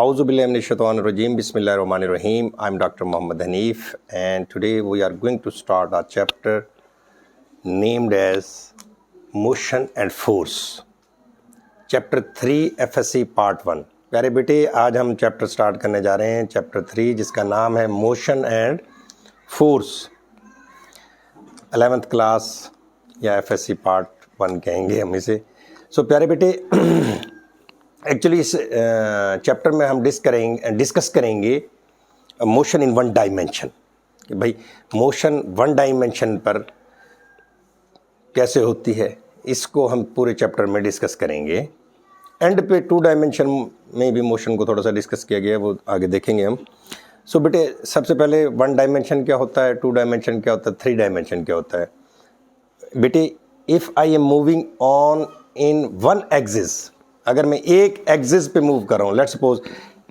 Auzubillahiminash-shaytanir-rajim. Bismillahir-rahmanir-rahim. I'm Dr. Muhammad Hanif, and today we are going to start a chapter named as Motion and Force. Chapter 3 FSC Part 1. प्यारे बेटे, आज हम chapter start करने जा रहे हैं chapter 3, जिसका नाम है motion and force. 11th class या FSC Part 1 कहेंगे हम इसे. सो प्यारे बेटे, एक्चुअली इस चैप्टर में हम डिस्कस करेंगे मोशन इन वन डायमेंशन, कि भाई मोशन वन डायमेंशन पर कैसे होती है, इसको हम पूरे चैप्टर में डिस्कस करेंगे. एंड पे 2 डायमेंशन में भी मोशन को थोड़ा सा डिस्कस किया गया है, वो आगे देखेंगे हम. सो बेटे, सबसे पहले 1 डायमेंशन क्या होता है, 2 डायमेंशन क्या होता है, 3 डायमेंशन क्या होता है. बेटे, if I am moving on in one axis, अगर मैं एक एक्सिस पे मूव कर रहा हूँ, लेट्स सपोज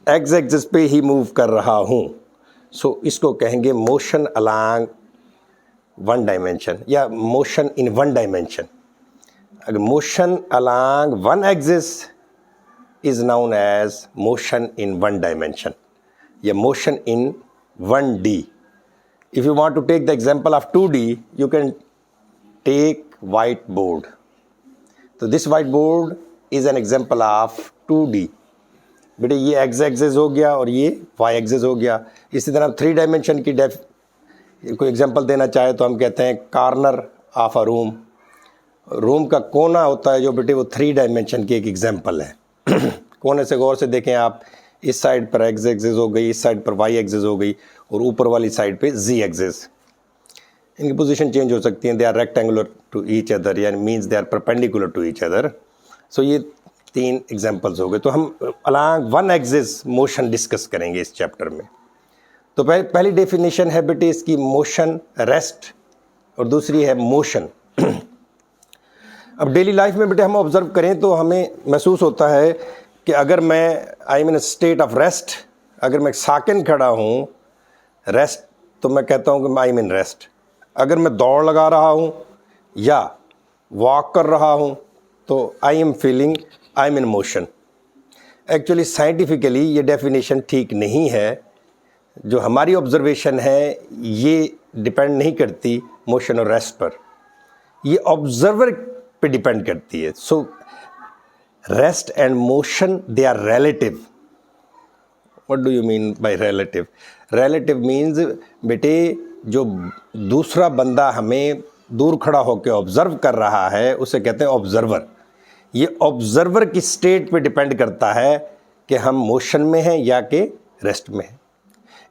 एक्स एक्सिस पे ही मूव कर रहा हूँ, सो इसको कहेंगे मोशन अलोंग वन डायमेंशन या मोशन इन वन डायमेंशन. अगर motion along one axis is known as motion in one dimension या motion in 1D. If you want to take the example of 2D, you can take white board. तो this white board is an example of 2D. बेटे, ये x axis हो गया और ये Y axis हो गया. इसी तरह 3 डायमेंशन की कोई एग्जांपल देना चाहे तो हम कहते हैं corner of a room. Room का कोना होता है जो बेटे, वो 3 डायमेंशन की एक एग्जांपल है. कोने से गौर से देखें आप, इस साइड पर एक्स एक्सिस हो गई, इस साइड पर वाई एक्सिस हो गई, और ऊपर वाली साइड पे जी एक्सिस. इनकी पोजीशन चेंज हो सकती है. They are rectangular to each other, यानी means they are perpendicular to each other. So ये 3 एग्जांपल्स हो गए. तो हम along one axis motion discuss करेंगे इस चैप्टर में. तो पहली डेफिनेशन है बेटे इसकी मोशन, रेस्ट, और दूसरी है मोशन. अब डेली लाइफ में बेटे हम ऑब्जर्व करें तो हमें महसूस होता है कि अगर मैं I mean state of rest, अगर मैं साकिन खड़ा हूँ, रेस्ट, तो मैं कहता हूँ कि आई मीन रेस्ट. अगर मैं दौड़ लगा रहा हूँ या वॉक कर रहा हूँ तो I am feeling I am in motion. Actually scientifically ये डेफिनेशन ठीक नहीं है. जो हमारी ऑब्जर्वेशन है ये डिपेंड नहीं करती मोशन और रेस्ट पर, ये ऑब्जर्वर पे डिपेंड करती है. So rest and motion they are relative. What do you mean by relative? Relative means बेटे, जो दूसरा बंदा हमें दूर खड़ा होकर ऑब्जर्व कर रहा है उसे कहते हैं ऑब्जर्वर. ये ऑब्जर्वर की स्टेट पे डिपेंड करता है कि हम मोशन में हैं या कि रेस्ट में हैं.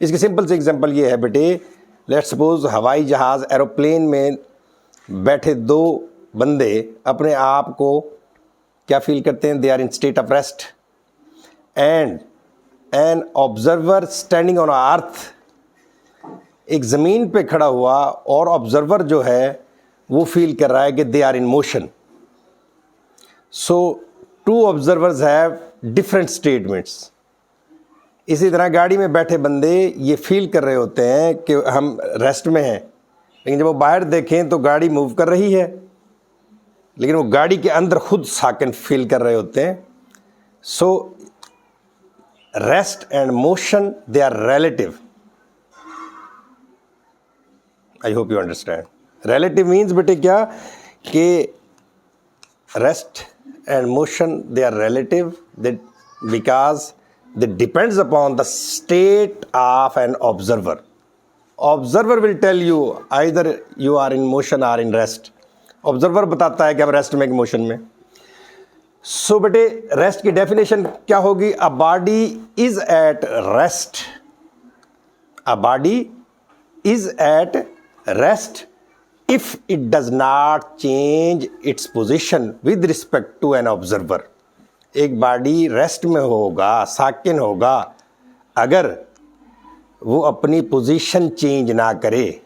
इसकी सिंपल से एग्जांपल ये है बेटे, लेट्स सपोज हवाई जहाज़ एरोप्लेन में बैठे 2 बंदे अपने आप को क्या फील करते हैं, they are in state of rest, and an observer standing on earth, एक ज़मीन पे खड़ा हुआ और ऑब्जर्वर जो है वो फील कर रहा है कि they are in motion. So 2 observers have different statements. इसी तरह गाड़ी में बैठे बंदे ये फील कर रहे होते हैं कि हम रेस्ट में हैं, लेकिन जब वो बाहर देखें तो गाड़ी मूव कर रही है, लेकिन वो गाड़ी के अंदर खुद साकिन फील कर रहे होते हैं. So rest and motion they are relative. I hope you understand. Relative means बेटे क्या, कि rest and motion they are relative, that because they depends upon the state of an observer. Observer will tell you either you are in motion or in rest. Observer बताता है कि हम rest में कि motion में. सो बेटे, rest की definition क्या होगी? A body is at rest. A body is at rest if it does not change its position with respect to an observer. एक बॉडी रेस्ट में होगा, साकिन होगा, अगर वो अपनी पोजीशन चेंज ना करे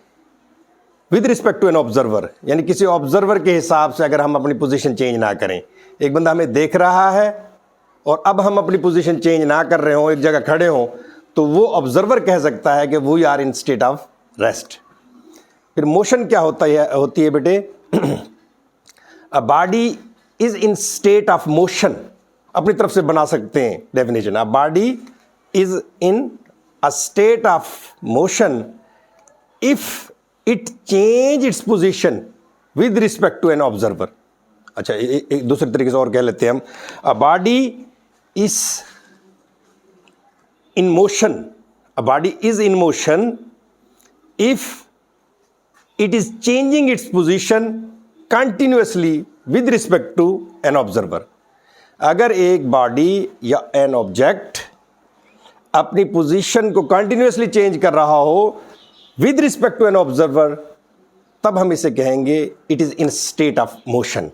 with respect to an observer, यानी किसी ऑब्जर्वर के हिसाब से अगर हम अपनी पोजीशन चेंज ना करें. एक बंदा हमें देख रहा है और अब हम अपनी पोजीशन चेंज ना कर रहे हों, एक जगह खड़े हों, तो वो ऑब्जर्वर कह सकता है कि we are in state of rest. फिर मोशन क्या होती है बेटे? A body is in state of motion. अपनी तरफ से बना सकते हैं definition. A body is in a state of motion if it change its position with respect to an observer. अच्छा, एक दूसरे तरीके से और कह लेते हैं हम, a body is in motion, a body is in motion if it is changing its position continuously with respect to an observer. अगर एक बॉडी या एन ऑब्जेक्ट अपनी पोजीशन को कंटिन्यूसली चेंज कर रहा हो with respect to an observer, तब हम इसे कहेंगे it is in state of motion.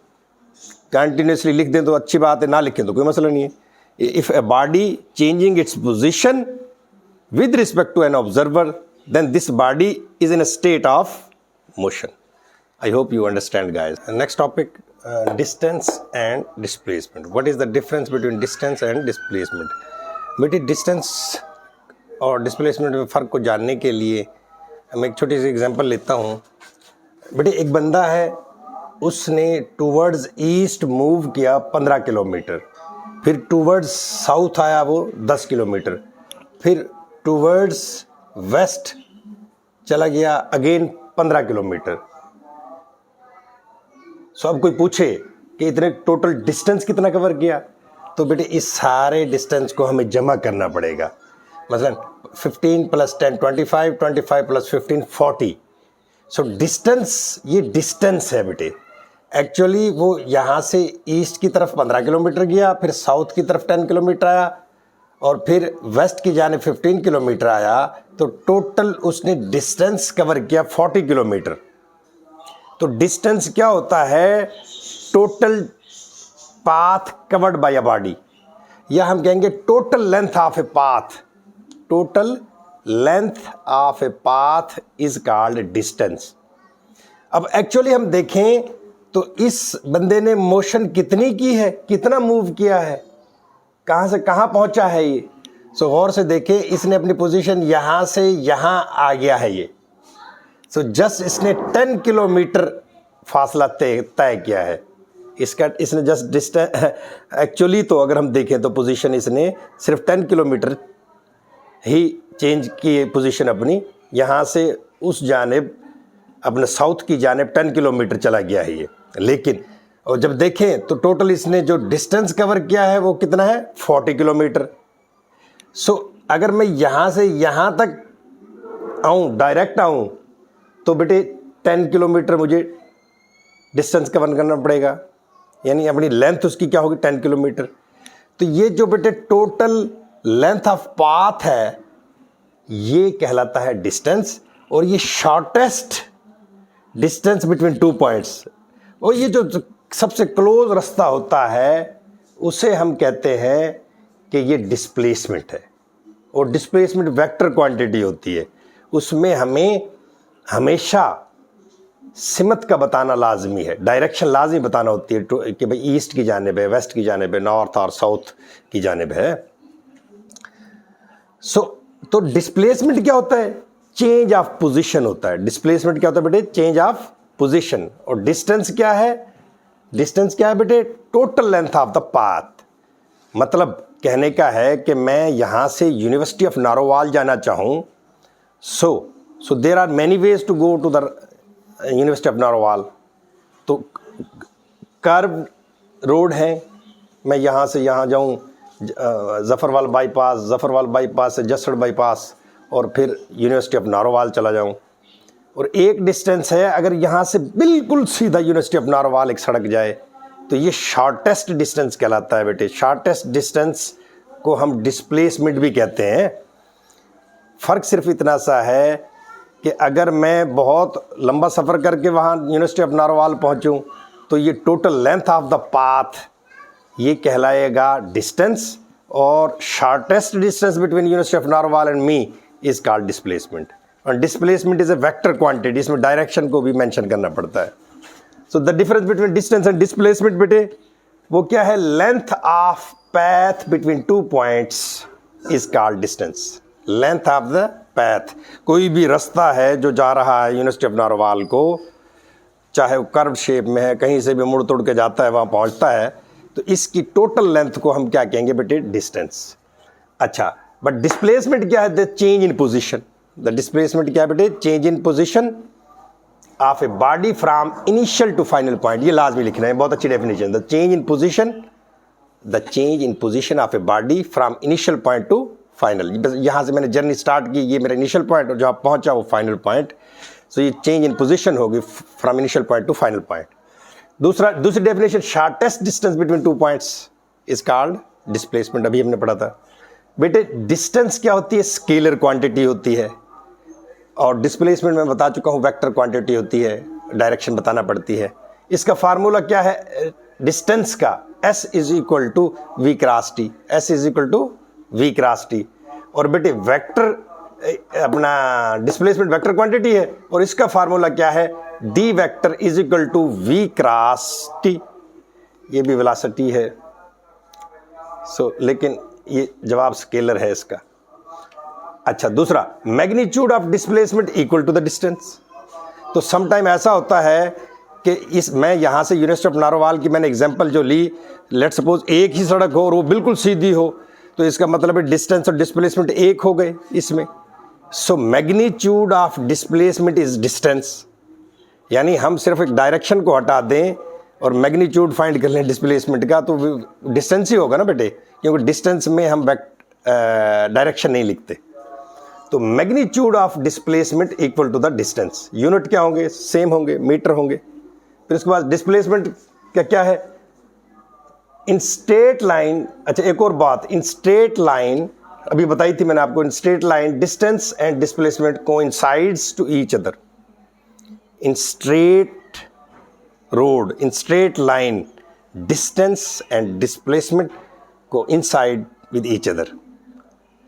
Continuously लिख दें तो अच्छी बात है, ना लिखें तो कोई मसला नहीं है. If a body changing its position with respect to an observer, then this body is in a state of motion. I hope you understand, guys. Next topic, distance and displacement. What is the difference between distance and displacement? बेटे distance और displacement में फ़र्क को जानने के लिए मैं एक छोटी सी एग्जांपल लेता हूँ. बेटे एक बंदा है, उसने टूवर्ड्स ईस्ट मूव किया 15 किलोमीटर, फिर टूवर्ड्स साउथ आया वो 10 किलोमीटर, फिर टूवर्ड्स वेस्ट चला गया अगेन 15 किलोमीटर. सो अब कोई पूछे कि इतने टोटल डिस्टेंस कितना कवर किया, तो बेटे इस सारे डिस्टेंस को हमें जमा करना पड़ेगा. मसलन 15 + 10 25, 25 + 15 40. सो डिस्टेंस, ये डिस्टेंस है बेटे. एक्चुअली वो यहाँ से ईस्ट की तरफ 15 किलोमीटर गया, फिर साउथ की तरफ 10 किलोमीटर आया, और फिर वेस्ट की जाने 15 किलोमीटर आया, तो टोटल उसने डिस्टेंस कवर किया 40 किलोमीटर. तो डिस्टेंस क्या होता है? Total path covered by a body, या हम कहेंगे total length of a path. Total length of a path is called distance. अब एक्चुअली हम देखें तो इस बंदे ने मोशन कितनी की है, कितना मूव किया है, कहाँ से कहाँ पहुँचा है ये. सो गौर से देखें, इसने अपनी पोजीशन यहाँ से यहाँ आ गया है ये. सो जस्ट इसने 10 किलोमीटर फासला तय किया है. इसने जस्ट डिस्टेंस, एक्चुअली तो अगर हम देखें तो पोजीशन इसने सिर्फ 10 किलोमीटर ही चेंज की पोजीशन अपनी. यहाँ से उस जानिब अपने साउथ की जानिब 10 किलोमीटर चला गया है ये. लेकिन और जब देखें तो टोटल इसने जो डिस्टेंस कवर किया है वो कितना है? 40 किलोमीटर. सो अगर मैं यहाँ से यहाँ तक आऊँ, डायरेक्ट आऊँ, तो बेटे 10 किलोमीटर मुझे डिस्टेंस कवर करना पड़ेगा, यानी अपनी लेंथ उसकी क्या होगी? 10 किलोमीटर. तो ये जो बेटे टोटल लेंथ ऑफ पाथ है, ये कहलाता है डिस्टेंस. और ये शॉर्टेस्ट डिस्टेंस बिटवीन 2 पॉइंट्स, और ये जो सबसे क्लोज रास्ता होता है, उसे हम कहते हैं कि ये डिस्प्लेसमेंट है. और डिस्प्लेसमेंट वेक्टर क्वांटिटी होती है. उसमें हमें हमेशा सिमत का बताना लाजमी है, डायरेक्शन लाजमी बताना होती है कि भाई ईस्ट की जानिब है, वेस्ट की जानिब है, नॉर्थ और साउथ की जानिब है. तो डिस्प्लेसमेंट क्या होता है? चेंज ऑफ पोजीशन होता है. डिस्प्लेसमेंट क्या होता है बेटे? Change of position. और डिस्टेंस क्या है? डिस्टेंस क्या है बेटे? Total length of the path. मतलब कहने का है कि मैं यहाँ से यूनिवर्सिटी ऑफ नारोवाल जाना चाहूँ, so there are many ways to go to the university of Narowal. तो कर्व रोड है, मैं यहाँ से यहाँ जाऊँ ज़फ़रवाल बाईपास से जसड़ बाईपास, और फिर यूनिवर्सिटी ऑफ नारोवाल चला जाऊँ. और एक डिस्टेंस है, अगर यहाँ से बिल्कुल सीधा यूनिवर्सिटी ऑफ नारोवाल एक सड़क जाए, तो ये शॉर्टेस्ट डिस्टेंस कहलाता है बेटे. शॉर्टेस्ट डिस्टेंस को हम डिस्प्लेसमेंट भी कहते हैं. फ़र्क सिर्फ इतना सा है कि अगर मैं बहुत लंबा सफ़र करके वहाँ यूनिवर्सिटी ऑफ नारोवाल पहुँचूँ, तो ये total length of the path ये कहलाएगा डिस्टेंस, और shortest distance between university of Narowal and me is called displacement. और displacement is a vector quantity, इसमें डायरेक्शन को भी मेंशन करना पड़ता है. So the difference between distance and displacement बेटे वो क्या है? Length of path between 2 points is called distance. Length of the path, कोई भी रास्ता है जो जा रहा है यूनिवर्सिटी ऑफ नारोवाल को, चाहे वो कर्व शेप में है, कहीं से भी मुड़ तोड़ के जाता है, वहाँ पहुँचता है, तो इसकी टोटल लेंथ को हम क्या कहेंगे बेटे? डिस्टेंस. अच्छा, बट डिस्प्लेसमेंट क्या है? The change in position. The displacement क्या है बेटे? Change in position of a body from initial to final point. ये लास्ट में लिखना है, बहुत अच्छी definition. The change in position, the change in position of a body from initial point to final. यहां से मैंने जर्नी स्टार्ट की, ये मेरा इनिशियल पॉइंट, और जहां पहुंचा वो फाइनल पॉइंट। सो ये चेंज इन पोजिशन होगी from initial point to final point. दूसरी definition, shortest distance between two points is called displacement. अभी हमने पढ़ा था बेटे। डिस्टेंस क्या होती है? स्केलर क्वांटिटी होती है, और डिस्प्लेसमेंट मैं बता चुका हूं वेक्टर क्वांटिटी होती है, डायरेक्शन बताना पड़ती है। इसका फार्मूला क्या है डिस्टेंस का? s is equal to v cross t. s is equal to v cross t. और बेटे वेक्टर अपना डिस्प्लेसमेंट वेक्टर क्वांटिटी है, और इसका फार्मूला क्या है? D vector is equal to v cross t. ये भी वेलोसिटी है। लेकिन ये जवाब स्केलर है इसका। अच्छा, दूसरा, magnitude of displacement equal to the distance. तो सम टाइम ऐसा होता है कि मैं यहां से यूनिवर्सिटी ऑफ नारोवाल की मैंने एग्जांपल जो ली, लेट सपोज एक ही सड़क हो और वो बिल्कुल सीधी हो, तो इसका मतलब है डिस्टेंस और डिस्प्लेसमेंट एक हो गए इसमें। So magnitude of displacement is distance. यानी हम सिर्फ एक डायरेक्शन को हटा दें और मैग्नीट्यूड फाइंड कर लें डिस्प्लेसमेंट का, तो डिस्टेंस ही होगा ना बेटे, क्योंकि डिस्टेंस में हम डायरेक्शन नहीं लिखते। तो magnitude of displacement equal to the distance. Unit क्या होंगे? सेम होंगे, मीटर होंगे। फिर उसके बाद डिस्प्लेसमेंट क्या है? इन स्ट्रेट लाइन। अच्छा, एक और बात, इन स्ट्रेट लाइन अभी बताई थी मैंने आपको, in straight line distance and displacement coincides to each other. In straight road, in straight line, distance and displacement को इनसाइड विद ईच अदर,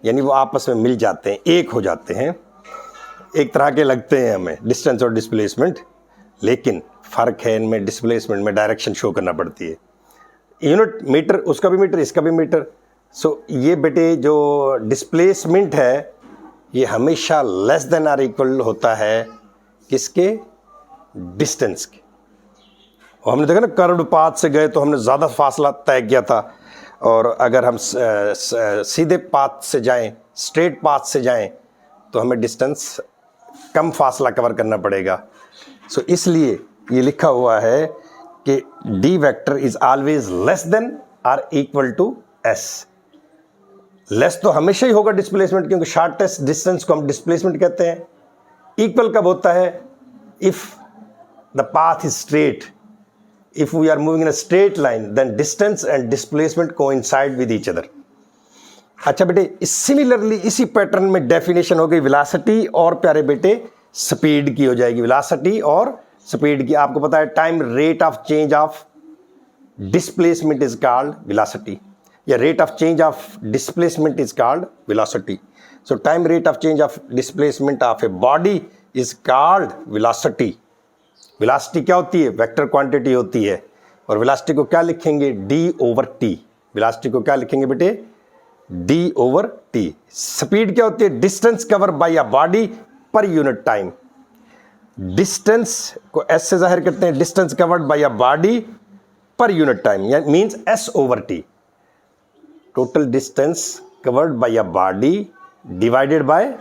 यानी वो आपस में मिल जाते हैं, एक हो जाते हैं, एक तरह के लगते हैं हमें डिस्टेंस और डिस्प्लेसमेंट, लेकिन फ़र्क है इनमें। डिस्प्लेसमेंट में डायरेक्शन शो करना पड़ती है। यूनिट मीटर, उसका भी मीटर, इसका भी मीटर। ये बेटे जो डिस्प्लेसमेंट है ये हमेशा लेस देन आर इक्वल होता है किसके? डिस्टेंस के। और हमने देखा ना, कर्व्ड पाथ से गए तो हमने ज़्यादा फासला तय किया था, और अगर हम सीधे पाथ से जाएं, स्ट्रेट पाथ से जाएं, तो हमें डिस्टेंस कम फासला कवर करना पड़ेगा। इसलिए ये लिखा हुआ है कि d vector is always less than or equal to s. Less तो हमेशा ही होगा डिस्प्लेसमेंट, क्योंकि शॉर्टेस्ट डिस्टेंस को हम डिस्प्लेसमेंट कहते हैं। इक्वल कब होता है? If the path is straight, if we are moving in a straight line, then distance and displacement coincide with each other। अच्छा बेटे, सिमिलरली इसी पैटर्न में डेफिनेशन हो गई वेलोसिटी और प्यारे बेटे स्पीड की हो जाएगी। वेलोसिटी और स्पीड की आपको पता है, time rate of change of displacement is called velocity, या rate of change of displacement is called velocity. So time rate of change of displacement of a body is called velocity. Velocity क्या होती है? Vector quantity होती है। और velocity को क्या लिखेंगे? D over T. वेलोसिटी को क्या लिखेंगे बेटे? D over T. स्पीड क्या होती है? Distance cover by a body per unit time. Distance को एस से जाहिर करते हैं, distance covered by a body per unit time, यानी means S over T. Total distance covered by a body divided by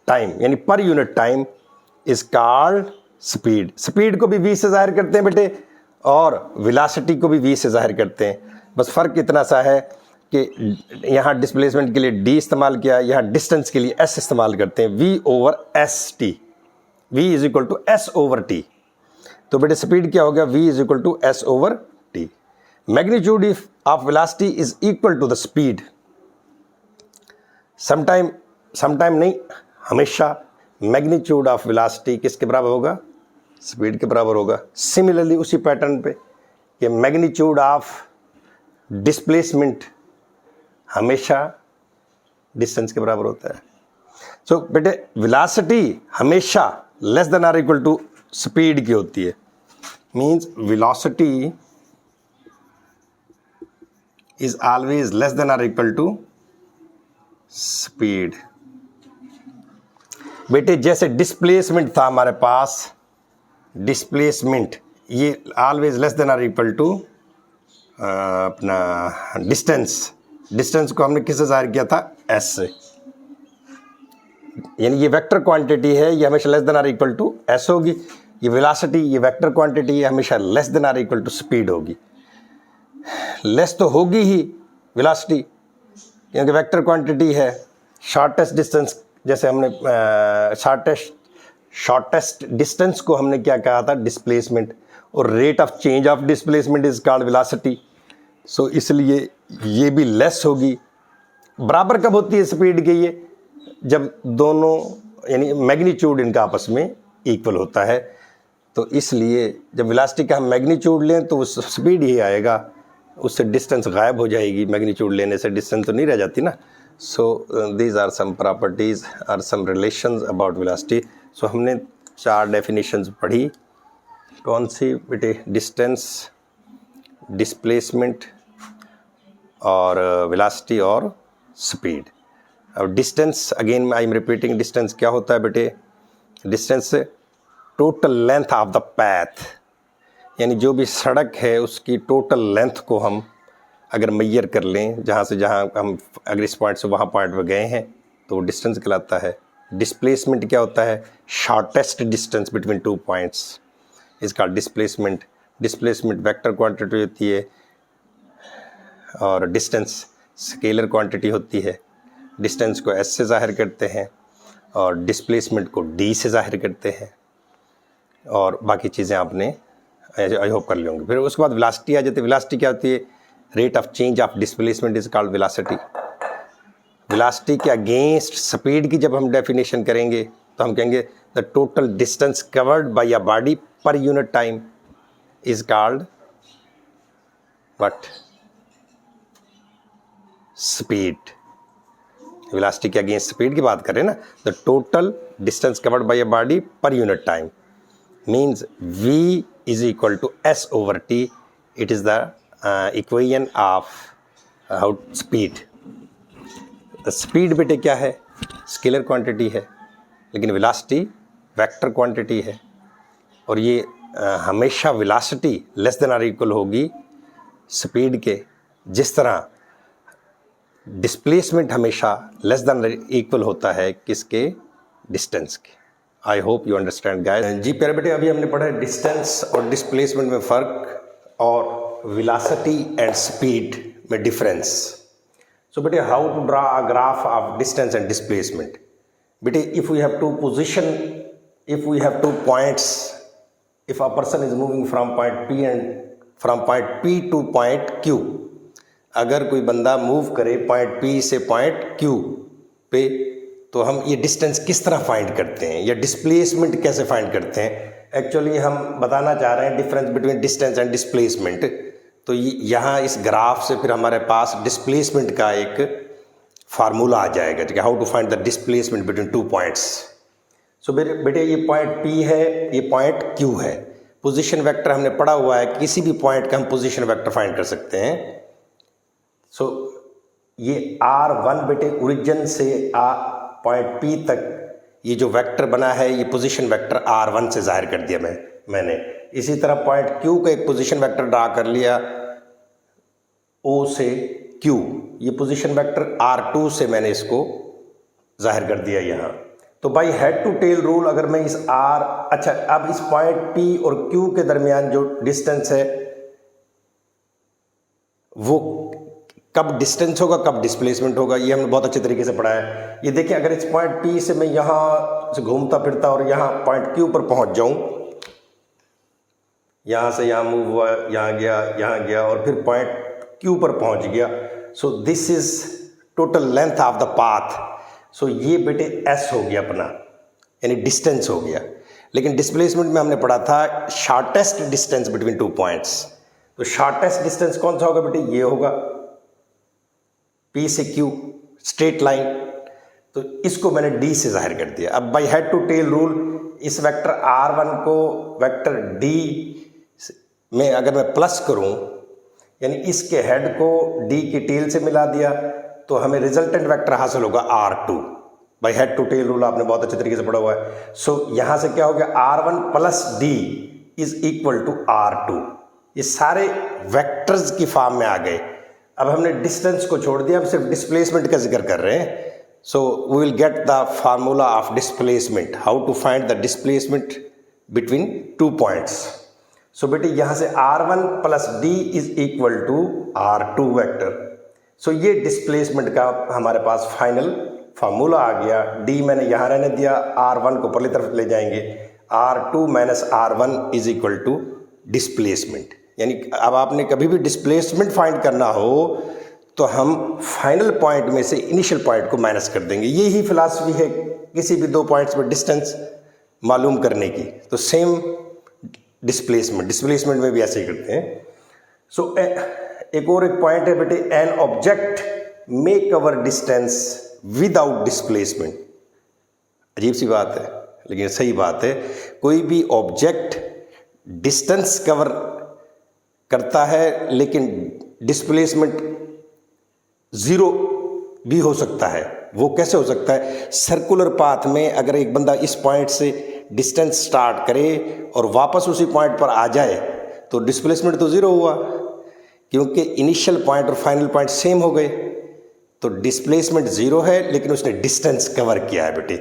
time, यानी per unit time is called speed. Speed को भी v से जाहिर करते हैं बेटे, और वेलोसिटी को भी v से जाहिर करते हैं। बस फ़र्क इतना सा है कि यहाँ डिस्प्लेसमेंट के लिए d इस्तेमाल किया, यहाँ डिस्टेंस के लिए s इस्तेमाल करते हैं, v over s t. v is equal to s over t. तो बेटे स्पीड क्या हो गया? v is equal to s over t. Magnitude of velocity is equal to the speed. Sometime नहीं, हमेशा मैग्नीट्यूड ऑफ वेलोसिटी किसके बराबर होगा? स्पीड के बराबर होगा। सिमिलरली उसी पैटर्न पे कि मैग्नीट्यूड ऑफ डिस्प्लेसमेंट हमेशा डिस्टेंस के बराबर होता है। बेटे वेलोसिटी हमेशा less than or equal to speed की होती है। Means velocity is always less than or equal to speed. बेटे जैसे डिस्प्लेसमेंट था हमारे पास, डिस्प्लेसमेंट ये always less than or equal to अपना डिस्टेंस। डिस्टेंस को हमने किससे जाहिर किया था? एस से, यानी ये वेक्टर क्वांटिटी है, ये हमेशा less than or equal to s होगी। ये वेलोसिटी, ये वेक्टर क्वांटिटी है, हमेशा less than or equal to speed होगी। लेस तो होगी ही वेलोसिटी, क्योंकि वेक्टर क्वांटिटी है। शॉर्टेस्ट डिस्टेंस, जैसे हमने शॉर्टेस्ट डिस्टेंस को हमने क्या कहा था, डिस्प्लेसमेंट, और rate of change of displacement is called velocity. So इसलिए ये भी लेस होगी। बराबर कब होती है स्पीड के, ये जब दोनों यानी मैग्नीट्यूड इनका आपस में इक्वल होता है। तो इसलिए जब वेलोसिटी का हम मैग्नीट्यूड लें तो उस स्पीड ही आएगा, उससे डिस्टेंस गायब हो जाएगी। मैग्नीट्यूड लेने से डिस्टेंस तो नहीं रह जाती ना। So these are some properties are some relations about velocity. So हमने 4 डेफिनेशंस पढ़ी। कौन सी बेटे? डिस्टेंस, डिस्प्लेसमेंट और वेलोसिटी और स्पीड। अब distance, again I am repeating, distance क्या होता है बेटे? Distance total length of the path, यानी जो भी सड़क है उसकी टोटल लेंथ को हम अगर मैयर कर लें, जहाँ से जहाँ हम अगर इस पॉइंट से वहाँ पॉइंट पर गए हैं तो डिस्टेंस कहलाता है। डिस्प्लेसमेंट क्या होता है? शॉर्टेस्ट डिस्टेंस बिटवीन 2 पॉइंट्स इसका डिस्प्लेसमेंट। डिस्प्लेसमेंट वेक्टर क्वांटिटी होती है और डिस्टेंस स्केलर क्वांटिटी होती है। डिस्टेंस को एस से ज़ाहिर करते हैं और डिस्प्लेसमेंट को डी से ज़ाहिर करते हैं, और बाकी चीज़ें आपने आई होप कर लेंगे। फिर उसके बाद वेलोसिटी आ जाती है। वेलोसिटी क्या होती है? Rate of change of displacement is called velocity. Velocity के अगेंस्ट स्पीड की जब हम डेफिनेशन करेंगे तो हम कहेंगे the total distance covered by a body per unit time is called what? Speed. Velocity के अगेंस्ट स्पीड की बात करें ना, the total distance covered by a body per unit time means v is equal to s over t. It is the equation of speed. The speed बेटे क्या है? Scalar quantity है, लेकिन वेलोसिटी वेक्टर क्वांटिटी है। और ये हमेशा velocity less than or equal होगी स्पीड के, जिस तरह डिस्प्लेसमेंट हमेशा लेस देन इक्वल होता है किसके? डिस्टेंस के। I hope you understand guys. जी प्यारे बेटे, अभी हमने पढ़ा डिस्टेंस और डिस्प्लेसमेंट में फ़र्क और वेलोसिटी एंड स्पीड में डिफरेंस। सो बेटे, how to draw a graph of distance and displacement. बेटे, if we have two position, if we have 2 points, if a person is moving from point P and from point P to point Q, अगर कोई बंदा move करे point P से point Q पे, तो हम ये डिस्टेंस किस तरह फाइंड करते हैं या डिस्प्लेसमेंट कैसे फाइंड करते हैं? एक्चुअली हम बताना चाह रहे हैं difference between distance and displacement. तो यहाँ इस ग्राफ से फिर हमारे पास डिस्प्लेसमेंट का एक फार्मूला आ जाएगा, ठीक है? How to find the displacement between 2 points. So बेटे, ये पॉइंट P है, ये पॉइंट Q है। पोजीशन वेक्टर हमने पढ़ा हुआ है, किसी भी पॉइंट का हम पोजीशन वेक्टर फाइंड कर सकते हैं। सो ये R1 बेटे ओरिजिन से पॉइंट P तक ये जो वेक्टर बना है, ये पोजीशन वेक्टर R1 से जाहिर कर दिया मैंने। इसी तरह पॉइंट Q का एक पोजीशन वेक्टर ड्रा कर लिया O से Q, ये पोजीशन वेक्टर R2 से मैंने इसको जाहिर कर दिया यहाँ। तो by head to tail rule, अगर मैं इस अब इस पॉइंट P और Q के दरमियान जो डिस्टेंस है वो कब डिस्टेंस होगा, कब डिस्प्लेसमेंट होगा, ये हमने बहुत अच्छे तरीके से पढ़ा है। ये देखिए, अगर इस पॉइंट P से मैं यहाँ से घूमता फिरता और यहाँ पॉइंट Q पर पहुँच जाऊँ, यहाँ से यहाँ मूव हुआ, यहाँ गया और फिर पॉइंट Q पर पहुँच गया। So this is total length of the path. So ये बेटे S हो गया अपना, यानी डिस्टेंस हो गया। लेकिन डिस्प्लेसमेंट में हमने पढ़ा था शॉर्टेस्ट डिस्टेंस बिटवीन 2 पॉइंट्स। तो शॉर्टेस्ट डिस्टेंस कौन सा होगा बेटे? ये होगा P से Q स्ट्रेट लाइन। तो इसको मैंने D से जाहिर कर दिया। अब by head to tail rule, इस वेक्टर R1 को वेक्टर D में अगर मैं प्लस करूं, यानी इसके हेड को D की टेल से मिला दिया, तो हमें रिजल्टेंट वेक्टर हासिल होगा R2। By head to tail rule आपने बहुत अच्छे तरीके से पढ़ा हुआ है। सो यहाँ से क्या हो गया? R1 plus D is equal to R2। ये सारे वेक्टर्स की फॉर्म में आ गए। अब हमने डिस्टेंस को छोड़ दिया, हम सिर्फ डिस्प्लेसमेंट का जिक्र कर रहे हैं। So we will get the formula of displacement, how to find the displacement between 2 points. So बेटे यहाँ से r1 plus D is equal to r2 vector. सो ये डिस्प्लेसमेंट का हमारे पास फाइनल फार्मूला आ गया। डी मैंने यहाँ रहने दिया, r1 को पहले तरफ ले जाएंगे, r2 minus r1 is equal to displacement. यानी अब आपने कभी भी डिस्प्लेसमेंट फाइंड करना हो तो हम फाइनल पॉइंट में से इनिशियल पॉइंट को माइनस कर देंगे। यही फिलॉसफी है किसी भी 2 पॉइंट्स में डिस्टेंस मालूम करने की। तो सेम डिस्प्लेसमेंट में भी ऐसे ही करते हैं। सो एक और एक पॉइंट है बेटे, an object may cover distance without displacement. अजीब सी बात है लेकिन सही बात है। कोई भी ऑब्जेक्ट डिस्टेंस कवर करता है लेकिन डिस्प्लेसमेंट 0 भी हो सकता है। वो कैसे हो सकता है? सर्कुलर पाथ में अगर एक बंदा इस पॉइंट से डिस्टेंस स्टार्ट करे और वापस उसी पॉइंट पर आ जाए तो डिस्प्लेसमेंट तो 0 हुआ, क्योंकि इनिशियल पॉइंट और फाइनल पॉइंट सेम हो गए। तो डिस्प्लेसमेंट 0 है लेकिन उसने डिस्टेंस कवर किया है बेटे।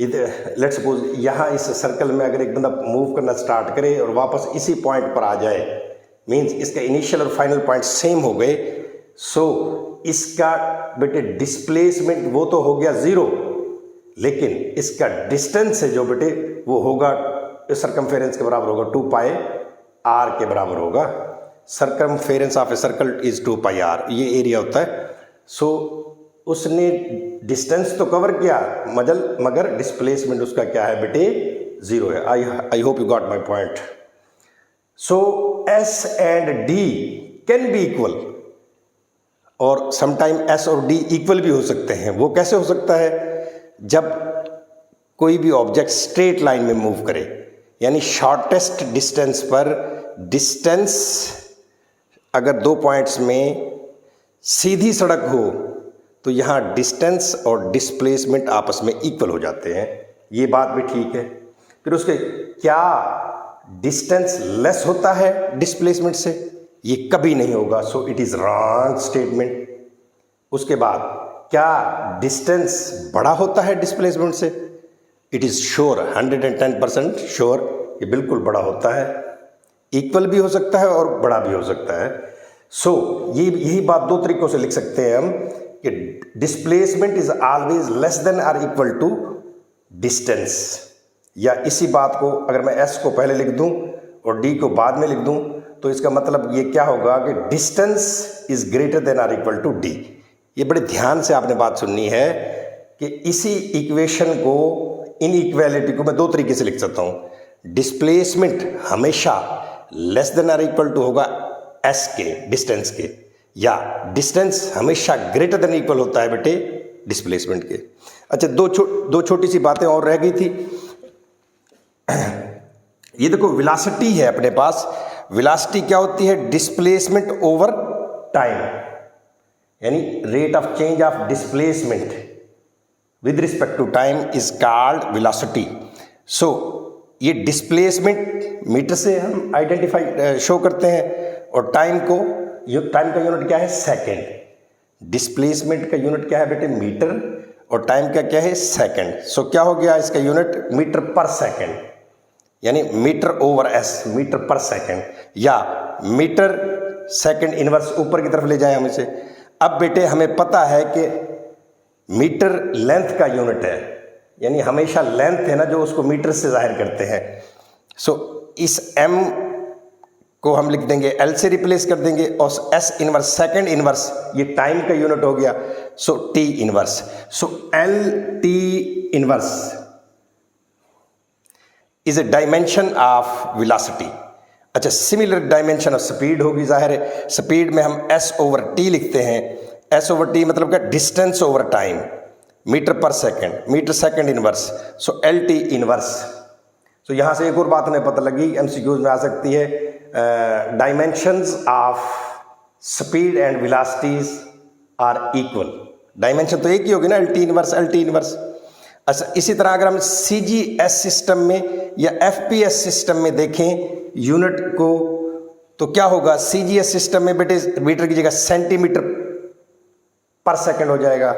लेट्स सपोज यहाँ इस सर्कल में अगर एक बंदा मूव करना स्टार्ट करे और वापस इसी पॉइंट पर आ जाए, मीन्स इसका इनिशियल और फाइनल पॉइंट सेम हो गए। सो इसका बेटे डिस्प्लेसमेंट वो तो हो गया 0, लेकिन इसका डिस्टेंस है जो बेटे वो होगा सरकमफेरेंस के बराबर होगा, 2 पाई r के बराबर होगा। Circumference of a circle is 2 pi r, ये एरिया होता है। सो उसने डिस्टेंस तो कवर किया मगर डिस्प्लेसमेंट उसका क्या है बेटे? 0 है। आई hope you got my point. So S and D can be equal, और समटाइम S और D इक्वल भी हो सकते हैं। वो कैसे हो सकता है? जब कोई भी ऑब्जेक्ट स्ट्रेट लाइन में मूव करे, यानी शॉर्टेस्ट डिस्टेंस पर डिस्टेंस अगर 2 पॉइंट्स में सीधी सड़क हो तो यहाँ डिस्टेंस और डिस्प्लेसमेंट आपस में इक्वल हो जाते हैं। ये बात भी ठीक है। फिर उसके क्या डिस्टेंस लेस होता है डिस्प्लेसमेंट से? ये कभी नहीं होगा। So it is wrong statement. उसके बाद क्या डिस्टेंस बड़ा होता है डिस्प्लेसमेंट से? इट इज श्योर, 110% श्योर, ये बिल्कुल बड़ा होता है। इक्वल भी हो सकता है और बड़ा भी हो सकता है। सो यही बात 2 तरीकों से लिख सकते हैं हम कि displacement is always less then और इक्वल टू डिस्टेंस। या इसी बात को अगर मैं S को पहले लिख दूं और D को बाद में लिख दूं तो इसका मतलब ये क्या होगा कि डिस्टेंस इज ग्रेटर देन और इक्वल टू D। ये बड़े ध्यान से आपने बात सुननी है कि इसी इक्वेशन को, इन इक्वेलिटी को मैं 2 तरीके से लिख सकता हूं। डिस्प्लेसमेंट हमेशा लेस देन और इक्वल टू होगा S के, डिस्टेंस के, या डिस्टेंस हमेशा ग्रेटर देन इक्वल होता है बेटे डिस्प्लेसमेंट के। अच्छा, दो छोटी सी बातें और रह गई थी। ये देखो वेलोसिटी है अपने पास। वेलोसिटी क्या होती है? डिस्प्लेसमेंट ओवर टाइम, यानी rate of change of displacement with respect to time is called velocity. So ये डिस्प्लेसमेंट मीटर से हम आइडेंटिफाई शो करते हैं, और टाइम का यूनिट क्या है? सेकेंड। डिस्प्लेसमेंट का यूनिट क्या है बेटे? मीटर, और टाइम का क्या है? सेकेंड। सो क्या हो गया इसका यूनिट? मीटर पर सेकेंड, यानी मीटर ओवर S, मीटर पर सेकेंड, या मीटर सेकेंड इनवर्स ऊपर की तरफ ले जाए हम इसे। अब बेटे हमें पता है कि मीटर लेंथ का यूनिट है, यानी हमेशा लेंथ है ना जो उसको मीटर से जाहिर करते हैं। सो इस M को हम लिख देंगे, L से रिप्लेस कर देंगे, और S इनवर्स, सेकेंड इनवर्स, ये टाइम का यूनिट हो गया। सो T inverse. So LT inverse is a dimension of velocity. अच्छा, सिमिलर डायमेंशन ऑफ स्पीड होगी, जाहिर है। स्पीड में हम S ओवर T लिखते हैं। S ओवर T मतलब क्या? डिस्टेंस ओवर टाइम, मीटर पर सेकेंड, मीटर सेकेंड इनवर्स। सो LT इनवर्स। तो यहाँ से एक और बात हमें पता लगी, MCQs में आ सकती है, dimensions of speed and velocities are equal. Dimension तो एक ही होगी ना, LT इनवर्स, LT इनवर्स। अच्छा, इसी तरह अगर हम CGS सिस्टम में या FPS सिस्टम में देखें यूनिट को, तो क्या होगा, सीजीएस सिस्टम में बेटे मीटर की जगह सेंटीमीटर पर सेकंड हो जाएगा।